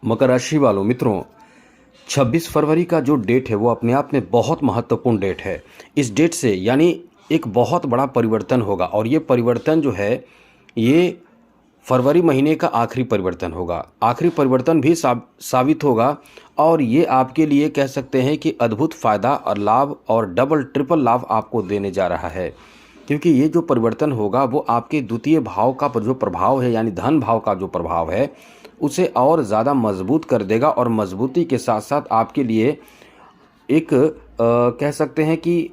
मकर राशि वालों मित्रों, 26 फरवरी का जो डेट है वो अपने आप में बहुत महत्वपूर्ण डेट है। इस डेट से यानी एक बहुत बड़ा परिवर्तन होगा और ये परिवर्तन जो है ये फरवरी महीने का आखिरी परिवर्तन होगा। आखिरी परिवर्तन भी साबित होगा और ये आपके लिए कह सकते हैं कि अद्भुत फ़ायदा और लाभ और डबल ट्रिपल लाभ आपको देने जा रहा है, क्योंकि ये जो परिवर्तन होगा वो आपके द्वितीय भाव का जो प्रभाव है यानी धन भाव का जो प्रभाव है उसे और ज़्यादा मजबूत कर देगा और मजबूती के साथ साथ आपके लिए एक कह सकते हैं कि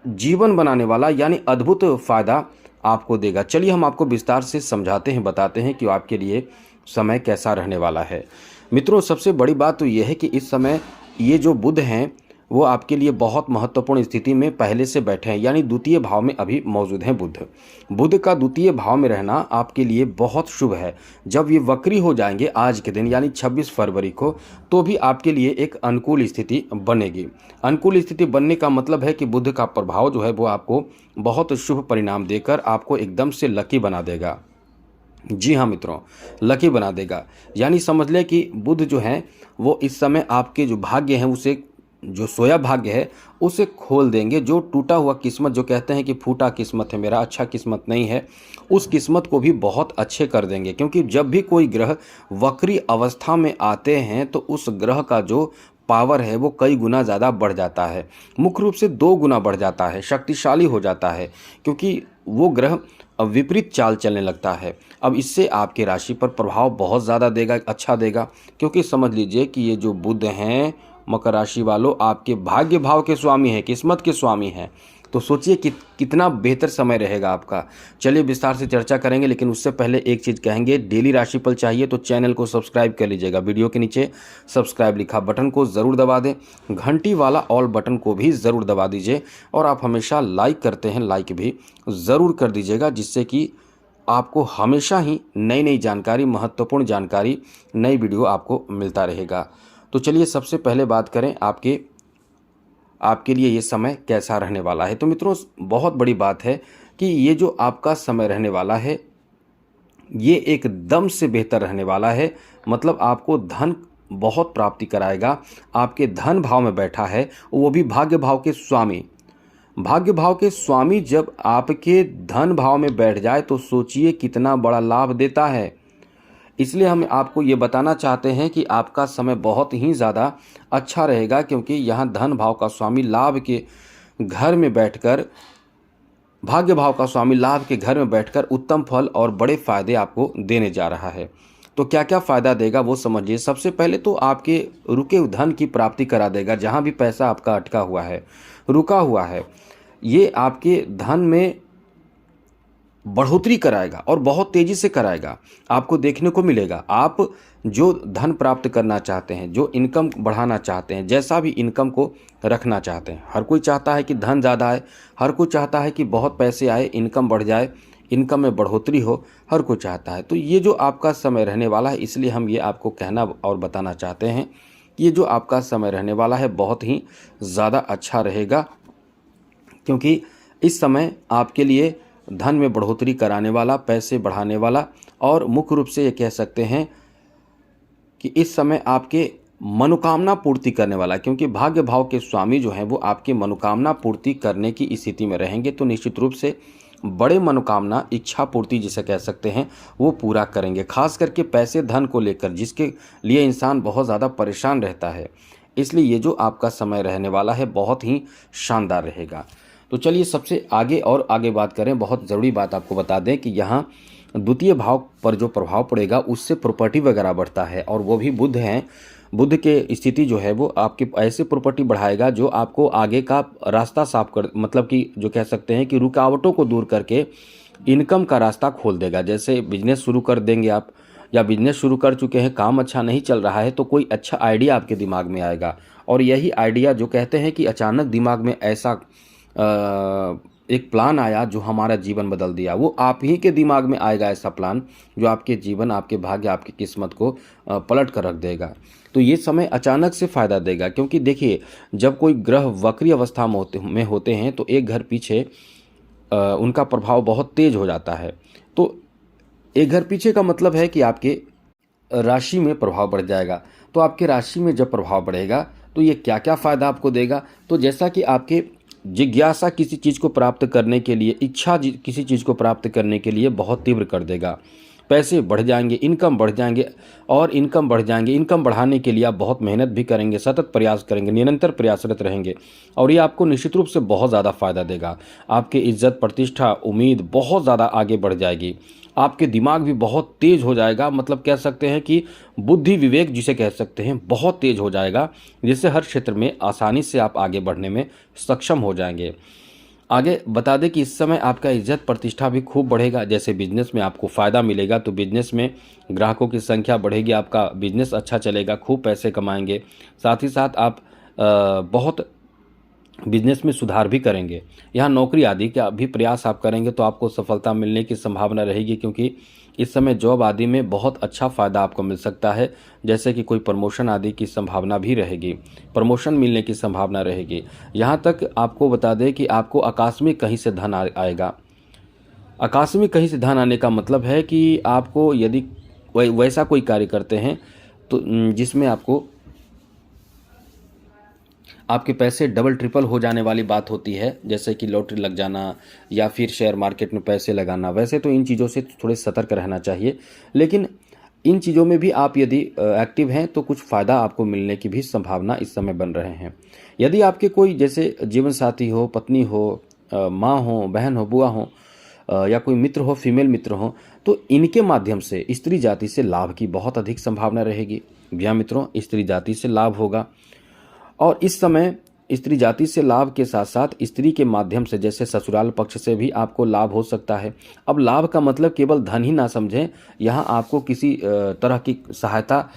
जीवन बनाने वाला यानी अद्भुत फ़ायदा आपको देगा। चलिए हम आपको विस्तार से समझाते हैं, बताते हैं कि आपके लिए समय कैसा रहने वाला है। मित्रों, सबसे बड़ी बात तो यह है कि इस समय ये जो बुध हैं वो आपके लिए बहुत महत्वपूर्ण स्थिति में पहले से बैठे हैं, यानी द्वितीय भाव में अभी मौजूद हैं बुध का द्वितीय भाव में रहना आपके लिए बहुत शुभ है। जब ये वक्री हो जाएंगे आज के दिन यानी 26 फरवरी को, तो भी आपके लिए एक अनुकूल स्थिति बनेगी। अनुकूल स्थिति बनने का मतलब है कि बुध का प्रभाव जो है वो आपको बहुत शुभ परिणाम देकर आपको एकदम से लकी बना देगा। जी हाँ मित्रों, लकी बना देगा। यानी समझ लें कि बुध जो है वो इस समय आपके जो भाग्य हैं उसे, जो सोया भाग्य है उसे खोल देंगे। जो टूटा हुआ किस्मत, जो कहते हैं कि फूटा किस्मत है मेरा, अच्छा किस्मत नहीं है, उस किस्मत को भी बहुत अच्छे कर देंगे। क्योंकि जब भी कोई ग्रह वक्री अवस्था में आते हैं तो उस ग्रह का जो पावर है वो कई गुना ज़्यादा बढ़ जाता है, मुख्य रूप से 2 गुना बढ़ जाता है, शक्तिशाली हो जाता है, क्योंकि वो ग्रह विपरीत चाल चलने लगता है। अब इससे आपके राशि पर प्रभाव बहुत ज़्यादा देगा, अच्छा देगा। क्योंकि समझ लीजिए कि ये जो बुध हैं मकर राशि वालों आपके भाग्य भाव के स्वामी हैं, किस्मत के स्वामी हैं। तो सोचिए कि कितना बेहतर समय रहेगा आपका। चलिए विस्तार से चर्चा करेंगे, लेकिन उससे पहले एक चीज़ कहेंगे, डेली राशिफल चाहिए तो चैनल को सब्सक्राइब कर लीजिएगा। वीडियो के नीचे सब्सक्राइब लिखा बटन को ज़रूर दबा दें, घंटी वाला ऑल बटन को भी ज़रूर दबा दीजिए और आप हमेशा लाइक करते हैं, लाइक भी ज़रूर कर दीजिएगा, जिससे कि आपको हमेशा ही नई नई जानकारी, महत्वपूर्ण जानकारी, नई वीडियो आपको मिलता रहेगा। तो चलिए सबसे पहले बात करें आपके लिए ये समय कैसा रहने वाला है। तो मित्रों, बहुत बड़ी बात है कि ये जो आपका समय रहने वाला है ये एकदम से बेहतर रहने वाला है। मतलब आपको धन बहुत प्राप्ति कराएगा। आपके धन भाव में बैठा है, वो भी भाग्य भाव के स्वामी। भाग्य भाव के स्वामी जब आपके धन भाव में बैठ जाए तो सोचिए कितना बड़ा लाभ देता है। इसलिए हम आपको ये बताना चाहते हैं कि आपका समय बहुत ही ज़्यादा अच्छा रहेगा, क्योंकि यहाँ धन भाव का स्वामी लाभ के घर में बैठकर, भाग्य भाव का स्वामी लाभ के घर में बैठकर उत्तम फल और बड़े फायदे आपको देने जा रहा है। तो क्या क्या फ़ायदा देगा वो समझिए। सबसे पहले तो आपके रुके धन की प्राप्ति करा देगा। जहाँ भी पैसा आपका अटका हुआ है, रुका हुआ है, ये आपके धन में बढ़ोतरी कराएगा और बहुत तेज़ी से कराएगा। आपको देखने को मिलेगा, आप जो धन प्राप्त करना चाहते हैं, जो इनकम बढ़ाना चाहते हैं, जैसा भी इनकम को रखना चाहते हैं, हर कोई चाहता है कि धन ज़्यादा आए, हर कोई चाहता है कि बहुत पैसे आए, इनकम बढ़ जाए, इनकम में बढ़ोतरी हो, हर कोई चाहता है। तो ये जो आपका समय रहने वाला है, इसलिए हम ये आपको कहना और बताना चाहते हैं कि ये जो आपका समय रहने वाला है बहुत ही ज़्यादा अच्छा रहेगा, क्योंकि इस समय आपके लिए धन में बढ़ोतरी कराने वाला, पैसे बढ़ाने वाला, और मुख्य रूप से ये कह सकते हैं कि इस समय आपके मनोकामना पूर्ति करने वाला, क्योंकि भाग्य भाव के स्वामी जो हैं वो आपके मनोकामना पूर्ति करने की स्थिति में रहेंगे। तो निश्चित रूप से बड़े मनोकामना, इच्छा पूर्ति जिसे कह सकते हैं, वो पूरा करेंगे। खास करके पैसे धन को लेकर, जिसके लिए इंसान बहुत ज़्यादा परेशान रहता है। इसलिए ये जो आपका समय रहने वाला है बहुत ही शानदार रहेगा। तो चलिए सबसे आगे बात करें। बहुत ज़रूरी बात आपको बता दें कि यहाँ द्वितीय भाव पर जो प्रभाव पड़ेगा उससे प्रॉपर्टी वगैरह बढ़ता है, और वो भी बुध हैं। बुध के स्थिति जो है वो आपकी ऐसे प्रॉपर्टी बढ़ाएगा जो आपको आगे का रास्ता साफ कर, मतलब कि जो कह सकते हैं कि रुकावटों को दूर करके इनकम का रास्ता खोल देगा। जैसे बिजनेस शुरू कर देंगे आप, या बिजनेस शुरू कर चुके हैं, काम अच्छा नहीं चल रहा है, तो कोई अच्छा आइडिया आपके दिमाग में आएगा, और यही आइडिया जो कहते हैं कि अचानक दिमाग में ऐसा एक प्लान आया जो हमारा जीवन बदल दिया, वो आप ही के दिमाग में आएगा ऐसा प्लान जो आपके जीवन, आपके भाग्य, आपकी किस्मत को पलट कर रख देगा। तो ये समय अचानक से फ़ायदा देगा, क्योंकि देखिए जब कोई ग्रह वक्री अवस्था में होते हैं तो एक घर पीछे उनका प्रभाव बहुत तेज हो जाता है। तो एक घर पीछे का मतलब है कि आपके राशि में प्रभाव बढ़ जाएगा। तो आपके राशि में जब प्रभाव बढ़ेगा तो ये क्या क्या फ़ायदा आपको देगा, तो जैसा कि आपके जिज्ञासा किसी चीज़ को प्राप्त करने के लिए, इच्छा किसी चीज़ को प्राप्त करने के लिए बहुत तीव्र कर देगा। पैसे बढ़ जाएंगे, इनकम बढ़ जाएंगे और इनकम बढ़ जाएंगे। इनकम बढ़ाने के लिए आप बहुत मेहनत भी करेंगे, सतत प्रयास करेंगे, निरंतर प्रयासरत रहेंगे और ये आपको निश्चित रूप से बहुत ज़्यादा फ़ायदा देगा। आपकी इज्जत, प्रतिष्ठा, उम्मीद बहुत ज़्यादा आगे बढ़ जाएगी। आपके दिमाग भी बहुत तेज हो जाएगा, मतलब कह सकते हैं कि बुद्धि विवेक जिसे कह सकते हैं बहुत तेज हो जाएगा, जिससे हर क्षेत्र में आसानी से आप आगे बढ़ने में सक्षम हो जाएंगे। आगे बता दें कि इस समय आपका इज्जत प्रतिष्ठा भी खूब बढ़ेगा। जैसे बिजनेस में आपको फ़ायदा मिलेगा तो बिजनेस में ग्राहकों की संख्या बढ़ेगी, आपका बिजनेस अच्छा चलेगा, खूब पैसे कमाएंगे। साथ ही साथ आप बहुत बिजनेस में सुधार भी करेंगे। यहाँ नौकरी आदि का भी प्रयास आप करेंगे तो आपको सफलता मिलने की संभावना रहेगी, क्योंकि इस समय जॉब आदि में बहुत अच्छा फ़ायदा आपको मिल सकता है। जैसे कि कोई प्रमोशन आदि की संभावना भी रहेगी, प्रमोशन मिलने की संभावना रहेगी। यहाँ तक आपको बता दें कि आपको आकस्मिक कहीं से धन आएगा। आकस्मिक कहीं से धन आने का मतलब है कि आपको यदि वैसा कोई कार्य करते हैं तो जिसमें आपके पैसे डबल ट्रिपल हो जाने वाली बात होती है, जैसे कि लॉटरी लग जाना या फिर शेयर मार्केट में पैसे लगाना। वैसे तो इन चीज़ों से थोड़े सतर्क रहना चाहिए, लेकिन इन चीज़ों में भी आप यदि एक्टिव हैं तो कुछ फ़ायदा आपको मिलने की भी संभावना इस समय बन रहे हैं। यदि आपके कोई जैसे जीवन साथी हो, पत्नी हो, माँ हो, बहन हो, बुआ हो या कोई मित्र हो, फीमेल मित्र हो, तो इनके माध्यम से स्त्री जाति से लाभ की बहुत अधिक संभावना रहेगी। भैया मित्रों, स्त्री जाति से लाभ होगा और इस समय स्त्री जाति से लाभ के साथ साथ स्त्री के माध्यम से जैसे ससुराल पक्ष से भी आपको लाभ हो सकता है। अब लाभ का मतलब केवल धन ही ना समझें, यहाँ आपको किसी तरह की सहायता,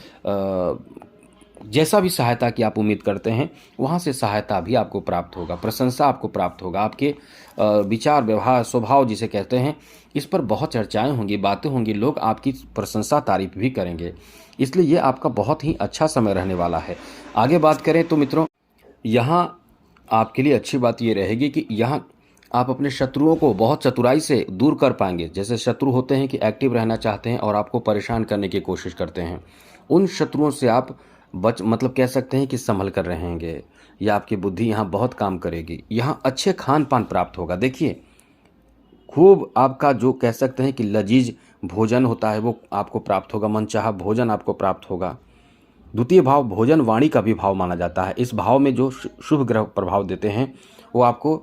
जैसा भी सहायता की आप उम्मीद करते हैं वहाँ से सहायता भी आपको प्राप्त होगा, प्रशंसा आपको प्राप्त होगा। आपके विचार, व्यवहार, स्वभाव जिसे कहते हैं, इस पर बहुत चर्चाएं होंगी, बातें होंगी, लोग आपकी प्रशंसा तारीफ भी करेंगे। इसलिए ये आपका बहुत ही अच्छा समय रहने वाला है। आगे बात करें तो मित्रों, यहाँ आपके लिए अच्छी बात ये रहेगी कि यहाँ आप अपने शत्रुओं को बहुत चतुराई से दूर कर पाएंगे। जैसे शत्रु होते हैं कि एक्टिव रहना चाहते हैं और आपको परेशान करने की कोशिश करते हैं, उन शत्रुओं से आप मतलब कह सकते हैं कि संभल कर रहेंगे, या आपकी बुद्धि यहाँ बहुत काम करेगी। यहाँ अच्छे खान पान प्राप्त होगा। देखिए, खूब आपका जो कह सकते हैं कि लजीज भोजन होता है वो आपको प्राप्त होगा, मनचाहा भोजन आपको प्राप्त होगा। द्वितीय भाव भोजन वाणी का भी भाव माना जाता है। इस भाव में जो शुभ ग्रह प्रभाव देते हैं वो आपको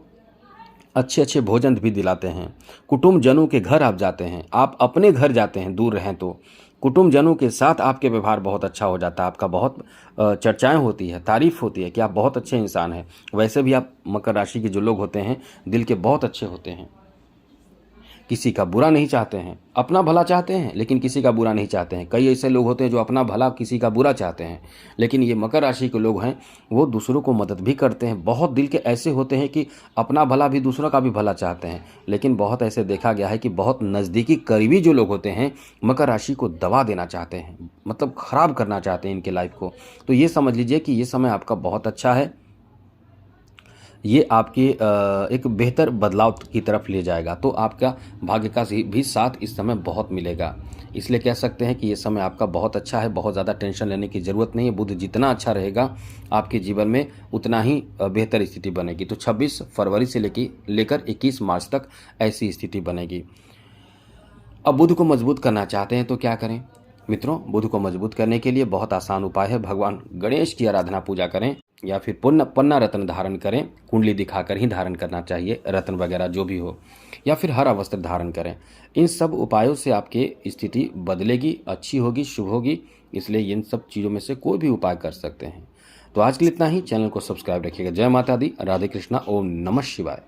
अच्छे अच्छे भोजन भी दिलाते हैं। कुटुंब जनों के घर आप जाते हैं, आप अपने घर जाते हैं, दूर रहें तो कुटुंब जनों के साथ आपके व्यवहार बहुत अच्छा हो जाता है। आपका बहुत चर्चाएं होती है, तारीफ होती है कि आप बहुत अच्छे इंसान हैं। वैसे भी आप मकर राशि के जो लोग होते हैं दिल के बहुत अच्छे होते हैं, किसी का बुरा नहीं चाहते हैं, अपना भला चाहते हैं लेकिन किसी का बुरा नहीं चाहते हैं। कई ऐसे लोग होते हैं जो अपना भला किसी का बुरा चाहते हैं, लेकिन ये मकर राशि के लोग हैं वो दूसरों को मदद भी करते हैं। बहुत दिल के ऐसे होते हैं कि अपना भला भी दूसरों का भी भला चाहते हैं, लेकिन बहुत ऐसे देखा गया है कि बहुत नज़दीकी करीबी जो लोग होते हैं मकर राशि को दबा देना चाहते हैं, मतलब ख़राब करना चाहते हैं इनके लाइफ को। तो ये समझ लीजिए कि ये समय आपका बहुत अच्छा है, ये आपके एक बेहतर बदलाव की तरफ ले जाएगा। तो आपका भाग्य का भी साथ इस समय बहुत मिलेगा। इसलिए कह सकते हैं कि ये समय आपका बहुत अच्छा है, बहुत ज़्यादा टेंशन लेने की ज़रूरत नहीं है। बुध जितना अच्छा रहेगा आपके जीवन में उतना ही बेहतर स्थिति बनेगी। तो 26 फरवरी से लेकर 21 मार्च तक ऐसी स्थिति बनेगी। अब बुध को मजबूत करना चाहते हैं तो क्या करें मित्रों? बुध को मजबूत करने के लिए बहुत आसान उपाय है। भगवान गणेश की आराधना पूजा करें या फिर पन्ना रत्न धारण करें। कुंडली दिखाकर ही धारण करना चाहिए, रत्न वगैरह जो भी हो, या फिर हरा वस्त्र धारण करें। इन सब उपायों से आपकी स्थिति बदलेगी, अच्छी होगी, शुभ होगी। इसलिए इन सब चीज़ों में से कोई भी उपाय कर सकते हैं। तो आज के लिए इतना ही। चैनल को सब्सक्राइब रखिएगा। जय माता दी, राधे कृष्णा, ओम नमः शिवाय।